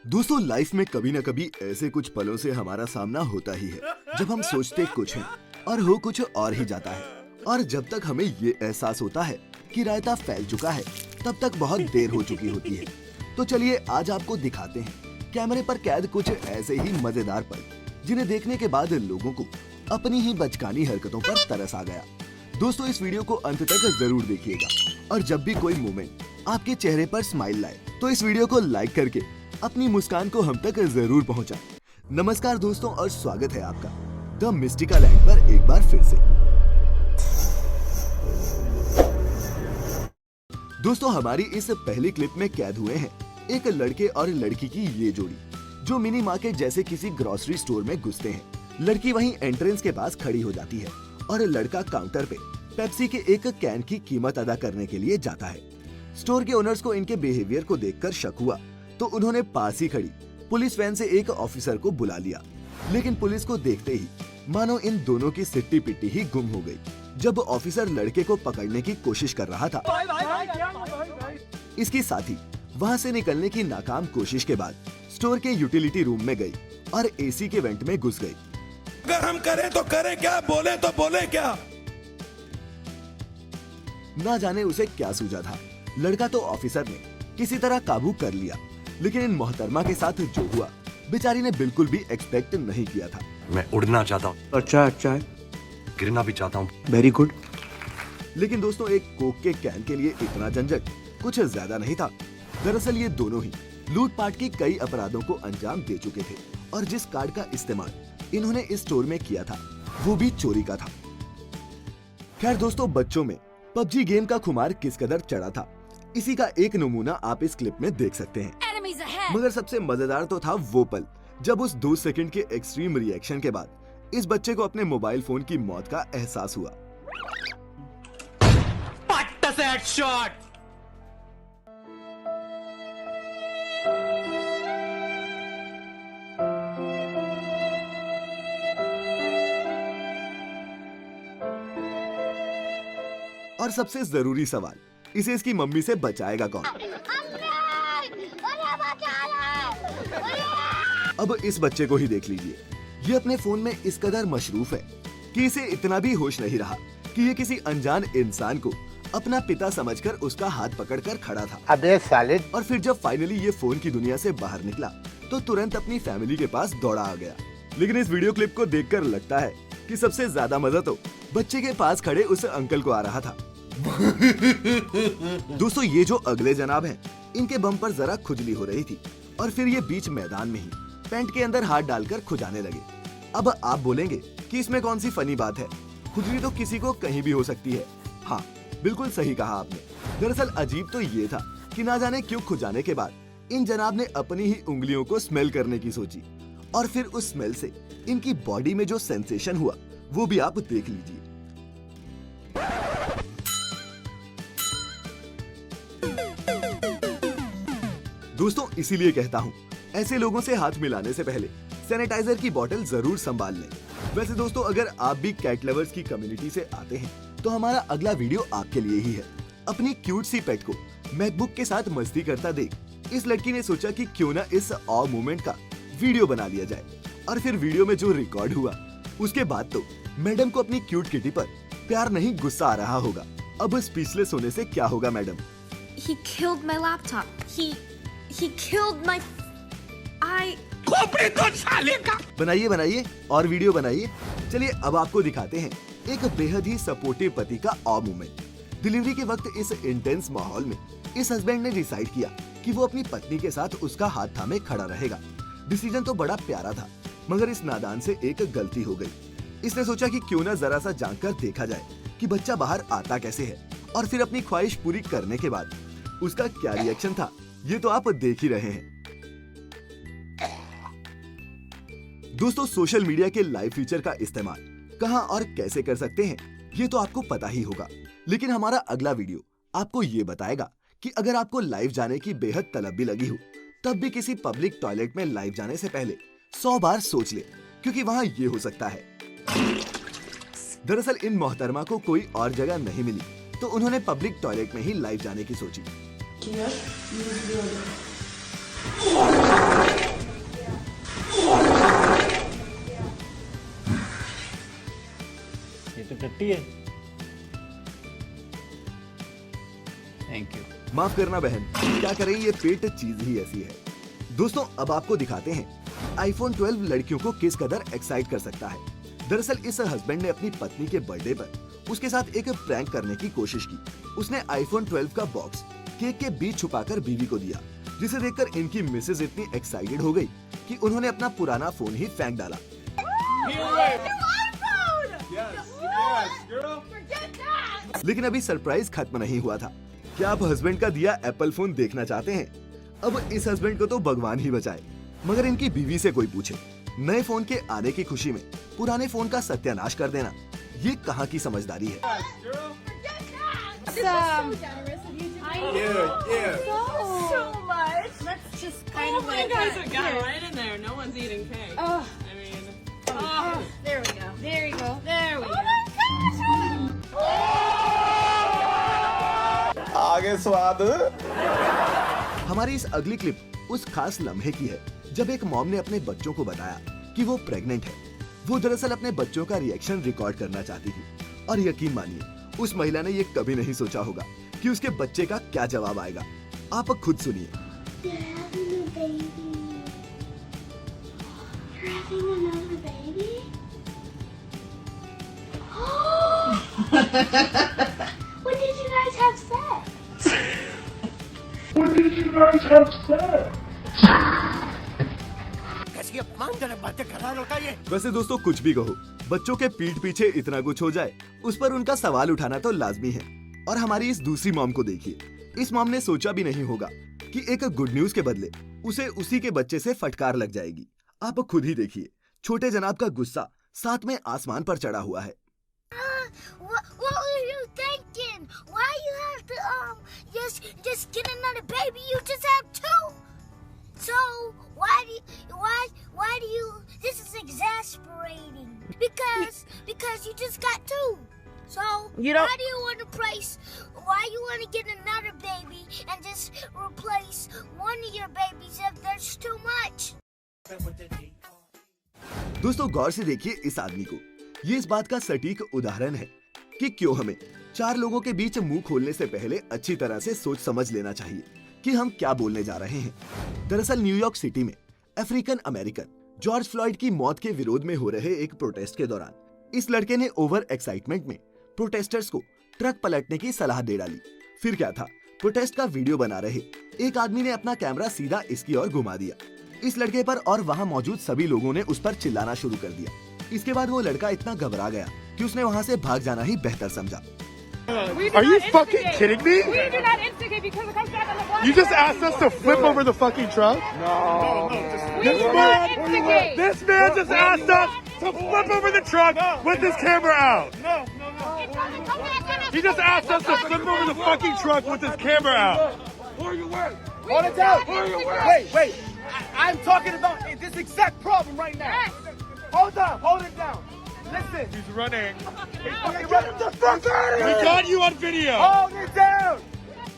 दोस्तों लाइफ में कभी न कभी ऐसे कुछ पलों से हमारा सामना होता ही है जब हम सोचते कुछ हैं और हो कुछ और ही जाता है। और जब तक हमें ये एहसास होता है कि रायता फैल चुका है तब तक बहुत देर हो चुकी होती है। तो चलिए आज आपको दिखाते हैं कैमरे पर कैद कुछ ऐसे ही मजेदार पल जिन्हें देखने के बाद लोगों को अपनी ही बचकानी हरकतों पर तरस आ गया। दोस्तों इस वीडियो को अंत तक जरूर देखिएगा और जब भी कोई मोमेंट आपके चेहरे पर स्माइल लाए तो इस वीडियो को लाइक करके अपनी मुस्कान को हम तक जरूर पहुंचाएं। नमस्कार दोस्तों और स्वागत है आपका द मिस्टिका लैंड पर एक बार फिर से। दोस्तों हमारी इस पहली क्लिप में कैद हुए हैं एक लड़के और लड़की की ये जोड़ी जो मिनी मार्केट जैसे किसी ग्रोसरी स्टोर में घुसते हैं। लड़की वहीं एंट्रेंस के पास खड़ी हो जाती है और लड़का काउंटर पे पेप्सी के एक कैन की कीमत अदा करने के लिए जाता है। स्टोर के ओनर्स को इनके बिहेवियर को देखकर शक हुआ तो उन्होंने पास ही खड़ी पुलिस वैन से एक ऑफिसर को बुला लिया। लेकिन पुलिस को देखते ही मानो इन दोनों की सिट्टी पिट्टी ही गुम हो गई। जब ऑफिसर लड़के को पकड़ने की कोशिश कर रहा था इसके साथ ही वहाँ से निकलने की नाकाम कोशिश के बाद स्टोर के यूटिलिटी रूम में गई और एसी के वेंट में घुस गई। अगर हम करें तो करें क्या, बोले तो बोले क्या। ना जाने उसे क्या सूझा था। लड़का तो ऑफिसर ने किसी तरह काबू कर लिया लेकिन इन मोहतरमा के साथ जो हुआ बेचारी ने बिल्कुल भी एक्सपेक्ट नहीं किया था। मैं उड़ना चाहता हूँ। अच्छा है। गिरना भी चाहता हूँ। Very good. लेकिन दोस्तों एक कोक के कैन के लिए इतना झंझट कुछ ज्यादा नहीं था। दरअसल ये दोनों ही लूटपाट के कई अपराधों को अंजाम दे चुके थे और जिस कार्ड का इस्तेमाल इन्होंने इस स्टोर में किया था वो भी चोरी का था। खैर दोस्तों बच्चों में पबजी गेम का खुमार किस कदर चढ़ा था इसी का एक नमूना आप इस क्लिप में देख सकते हैं। मगर सबसे मजेदार तो था वो पल जब उस 2 सेकंड के एक्सट्रीम रिएक्शन के बाद इस बच्चे को अपने मोबाइल फोन की मौत का एहसास हुआ। और सबसे जरूरी सवाल इसे इसकी मम्मी से बचाएगा कौन। अब इस बच्चे को ही देख लीजिए, ये अपने फोन में इस कदर मशरूफ है कि इसे इतना भी होश नहीं रहा कि ये किसी अनजान इंसान को अपना पिता समझकर उसका हाथ पकड़कर खड़ा था। अबे साले। और फिर जब फाइनली ये फोन की दुनिया से बाहर निकला तो तुरंत अपनी फैमिली के पास दौड़ा आ गया। लेकिन इस वीडियो क्लिप को देखकर लगता है कि सबसे ज्यादा मजा तो बच्चे के पास खड़े उस अंकल को आ रहा था। दोस्तों ये जो अगले जनाब हैं, इनके बम पर जरा खुजली हो रही थी और फिर ये बीच मैदान में ही पैंट के अंदर हाथ डालकर खुजाने लगे। अब आप बोलेंगे कि इसमें कौन सी फनी बात है, खुजली तो किसी को कहीं भी हो सकती है। हाँ बिल्कुल सही कहा आपने। दरअसल अजीब तो ये था कि ना जाने क्यों खुजाने के बाद इन जनाब ने अपनी ही उंगलियों को स्मेल करने की सोची और फिर उस स्मेल से इनकी बॉडी में जो सेंसेशन हुआ वो भी आप देख लीजिए। दोस्तों इसीलिए कहता हूँ ऐसे लोगों से हाथ मिलाने से पहले सैनिटाइजर की बोतल जरूर संभाल लें। वैसे दोस्तों अगर आप भी कैट लवर्स की कम्युनिटी से आते हैं तो हमारा अगला वीडियो आपके लिए ही है। अपनी क्यूट सी पेट को मैकबुक के साथ मस्ती करता देख इस लड़की ने सोचा कि क्यों ना इस ऑ मोमेंट का वीडियो बना लिया जाए। और फिर वीडियो में जो रिकॉर्ड हुआ उसके बाद तो मैडम को अपनी क्यूट किटी पर प्यार नहीं गुस्सा आ रहा होगा। अब स्पीचलेस होने से क्या होगा madam. He killed my laptop. He killed my. बनाइए और वीडियो बनाइए। चलिए अब आपको दिखाते हैं एक बेहद ही सपोर्टिव पति का ऑ मोमेंट। डिलीवरी के वक्त इस इंटेंस माहौल में इस हस्बैंड ने डिसाइड किया कि वो अपनी पत्नी के साथ उसका हाथ थामे खड़ा रहेगा। डिसीजन तो बड़ा प्यारा था मगर इस नादान से एक गलती हो गई। इसने सोचा कि क्यों ना जरा सा जानकर देखा जाए कि बच्चा बाहर आता कैसे है और फिर अपनी ख्वाहिश पूरी करने के बाद उसका क्या रिएक्शन था ये तो आप देख ही रहे हैं। दोस्तों सोशल मीडिया के लाइव फीचर का इस्तेमाल कहां और कैसे कर सकते हैं ये तो आपको पता ही होगा। लेकिन हमारा अगला वीडियो आपको ये बताएगा कि अगर आपको लाइव जाने की बेहद तलब भी लगी हो तब भी किसी पब्लिक टॉयलेट में लाइव जाने से पहले 100 बार सोच ले क्योंकि वहां ये हो सकता है। दरअसल इन मोहतरमा को कोई और जगह नहीं मिली तो उन्होंने पब्लिक टॉयलेट में ही लाइव जाने की सोची। टट्टी है। Thank you. माफ करना बहन, क्या करें, ये पेट चीज ही ऐसी है। दोस्तों अब आपको दिखाते हैं आईफोन 12 लड़कियों को किस कदर एक्साइट कर सकता है। दरअसल इस हस्बैंड ने अपनी पत्नी के बर्थडे पर उसके साथ एक प्रैंक करने की कोशिश की। उसने आईफोन 12 का बॉक्स केक के बीच छुपाकर बीवी को दिया, जिसे देखकर इनकी मिसेज इतनी एक्साइटेड हो गई कि उन्होंने अपना पुराना फोन ही फेंक डाला। लेकिन अभी सरप्राइज खत्म नहीं हुआ था। क्या आप हस्बैंड का दिया एप्पल फोन देखना चाहते हैं? अब इस हस्बैंड को तो भगवान ही बचाए, मगर इनकी बीवी से कोई पूछे नए फोन के आने की खुशी में पुराने फोन का सत्यानाश कर देना, ये कहाँ की समझदारी है। So much. Let's just kind of like guys have got right in there. No one's eating cake. Oh. I mean, There we go. There you go. There we go. आगे स्वाद। हमारी इस अगली क्लिप उस खास लम्हे की है जब एक मॉम ने अपने बच्चों को बताया कि वो प्रेग्नेंट है। वो दरअसल अपने बच्चों का रिएक्शन रिकॉर्ड करना चाहती थी और यकीन मानिए उस महिला ने ये कभी नहीं सोचा होगा कि उसके बच्चे का क्या जवाब आएगा। आप खुद सुनिए। When did you guys have sex? वैसे दोस्तों कुछ भी कहो, बच्चों के पीठ पीछे इतना कुछ हो जाए उस पर उनका सवाल उठाना तो लाजमी है। और हमारी इस दूसरी मॉम को देखिए। इस मॉम ने सोचा भी नहीं होगा कि एक गुड न्यूज के बदले उसे उसी के बच्चे से फटकार लग जाएगी। आप खुद ही देखिए, छोटे जनाब का गुस्सा साथ में आसमान पर चढ़ा हुआ है। What were you thinking? Why you have to just get another baby? You just have two. So why do you? This is exasperating. Because you just got two. So why do you want to price? Why you want to get another baby and just replace one of your babies if there's too much? दोस्तों गौर से देखिए इस आदमी को। ये इस बात का सटीक उदाहरण है कि क्यों हमें चार लोगों के बीच मुंह खोलने से पहले अच्छी तरह से सोच समझ लेना चाहिए कि हम क्या बोलने जा रहे हैं। दरअसल न्यूयॉर्क सिटी में अफ्रीकन अमेरिकन जॉर्ज फ्लॉयड की मौत के विरोध में हो रहे एक प्रोटेस्ट के दौरान इस लड़के ने ओवर एक्साइटमेंट में प्रोटेस्टर्स को ट्रक पलटने की सलाह दे डाली। फिर क्या था, प्रोटेस्ट का वीडियो बना रहे एक आदमी ने अपना कैमरा सीधा इसकी ओर घुमा दिया इस लड़के पर और वहाँ मौजूद सभी लोगों ने उस पर चिल्लाना शुरू कर दिया। इसके बाद वो लड़का इतना घबरा गया कि उसने वहाँ से भाग जाना ही बेहतर समझा। Are you fucking kidding me? we do not instigate because it comes back on the block. You just asked us to flip over the fucking truck? We do not instigate. This man just asked us to flip over the truck with his camera out. It doesn't come back on us. He just asked us to flip over the fucking truck with his camera out. Hold it down. Wait. I'm talking about this exact problem right now. Hold it down. Listen. He's running. Get the fuck out of We here. got you on video. Hold it down.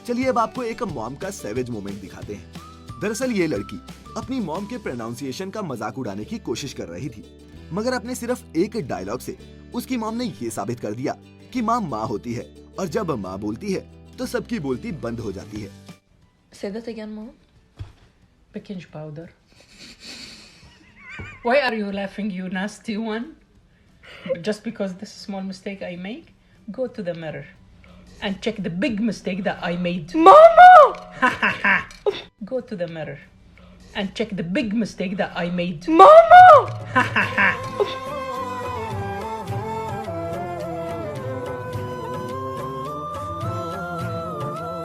चलिए अब आपको एक mom का savage moment दिखाते हैं। दरअसल ये लड़की अपनी मॉम के प्रोनाउंसिएशन का मजाक उड़ाने की कोशिश कर रही थी, मगर अपने सिर्फ एक डायलॉग से उसकी मॉम ने ये साबित कर दिया कि माँ होती है और जब माँ बोलती है तो सबकी बोलती बंद हो जाती है। Say that again, Mom. Baking powder. Why are you laughing, you nasty one? Just because this small mistake I make? Go to the mirror and check the big mistake that I made. Mama! Go to the mirror and check the big mistake that I made. Mama!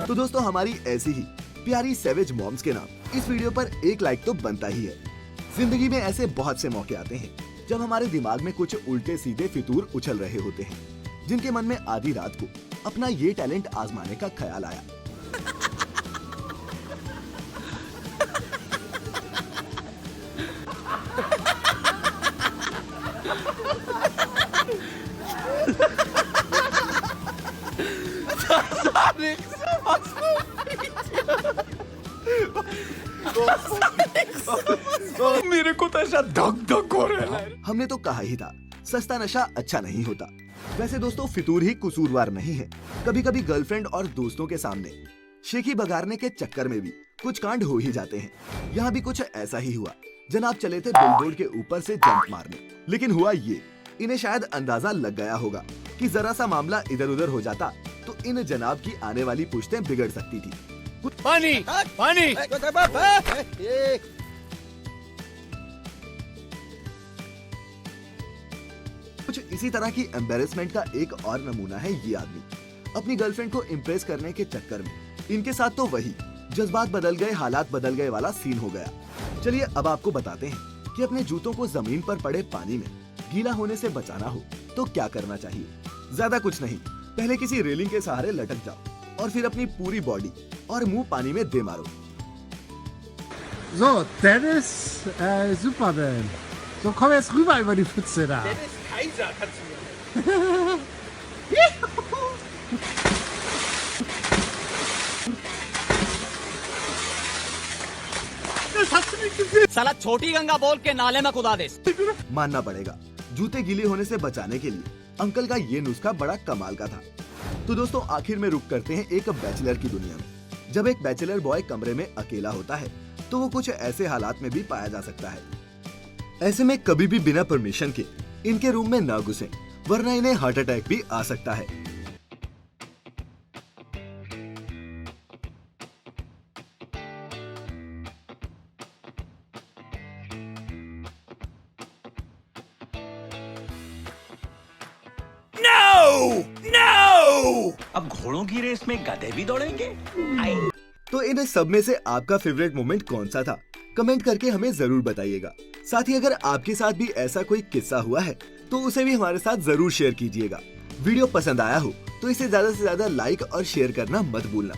तो दोस्तों हमारी ऐसी ही प्यारी savage moms के नाम इस video पर एक लाइक तो बनता ही है। जिंदगी में ऐसे बहुत से मौके आते हैं जब हमारे दिमाग में कुछ उल्टे सीधे फितूर उछल रहे होते हैं, जिनके मन में आधी रात को अपना ये टैलेंट आजमाने का ख्याल आया। मेरे को तो ऐसा धक धक हो रहा है। हमने तो कहा ही था सस्ता नशा अच्छा नहीं होता। वैसे दोस्तों फितूर ही कसूरवार नहीं है। कभी कभी गर्लफ्रेंड और दोस्तों के सामने शेखी बगाड़ने के चक्कर में भी कुछ कांड हो ही जाते हैं। यहाँ भी कुछ ऐसा ही हुआ। जनाब चले थे बिलबोर्ड के ऊपर से जंप मारने, लेकिन हुआ ये, इन्हें शायद अंदाजा लग गया होगा कि जरा सा मामला इधर उधर हो जाता तो इन जनाब की आने वाली पुश्तें बिगड़ सकती थी। पानी पानी। कुछ इसी तरह की एम्बेरसमेंट का एक और नमूना है ये आदमी। अपनी गर्लफ्रेंड को इम्प्रेस करने के चक्कर में इनके साथ तो वही जज्बात बदल गए, हालात बदल गए वाला सीन हो गया। चलिए अब आपको बताते हैं कि अपने जूतों को जमीन पर पड़े पानी में गीला होने से बचाना हो तो क्या करना चाहिए। ज्यादा कुछ नहीं, पहले किसी रेलिंग के सहारे लटक जाओ और फिर अपनी पूरी बॉडी और मुंह पानी में दे मारो। So, Dennis, Superman. So, komm jetzt rüber über die Pfütze da. Dennis Kaiser kannst du साला छोटी गंगा बोल के नाले में कुदा दे। मानना पड़ेगा, जूते गीले होने से बचाने के लिए अंकल का ये नुस्खा बड़ा कमाल का था। तो दोस्तों आखिर में रुक करते हैं एक बैचलर की दुनिया में। जब एक बैचलर बॉय कमरे में अकेला होता है तो वो कुछ ऐसे हालात में भी पाया जा सकता है। ऐसे में कभी भी बिना परमिशन के इनके रूम में न घुसें, वरना इन्हें हार्ट अटैक भी आ सकता है। अब घोड़ों की रेस में गधे भी दौड़ेंगे। तो इन सब में से आपका फेवरेट मोमेंट कौन सा था? कमेंट करके हमें जरूर बताइएगा। साथ ही अगर आपके साथ भी ऐसा कोई किस्सा हुआ है तो उसे भी हमारे साथ जरूर शेयर कीजिएगा। वीडियो पसंद आया हो तो इसे ज्यादा से ज्यादा लाइक और शेयर करना मत भूलना।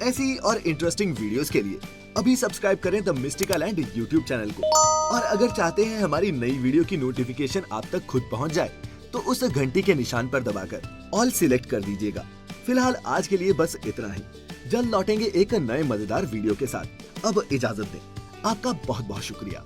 ऐसी और इंटरेस्टिंग वीडियोस के लिए अभी सब्सक्राइब करें the mystical land YouTube channel को। और अगर चाहते हैं हमारी नई वीडियो की नोटिफिकेशन आप तक खुद पहुंच जाए तो उस घंटी के निशान पर दबाकर ऑल सिलेक्ट कर दीजिएगा। फिलहाल आज के लिए बस इतना ही। जल्द लौटेंगे एक नए मजेदार वीडियो के साथ। अब इजाजत दें। आपका बहुत बहुत शुक्रिया।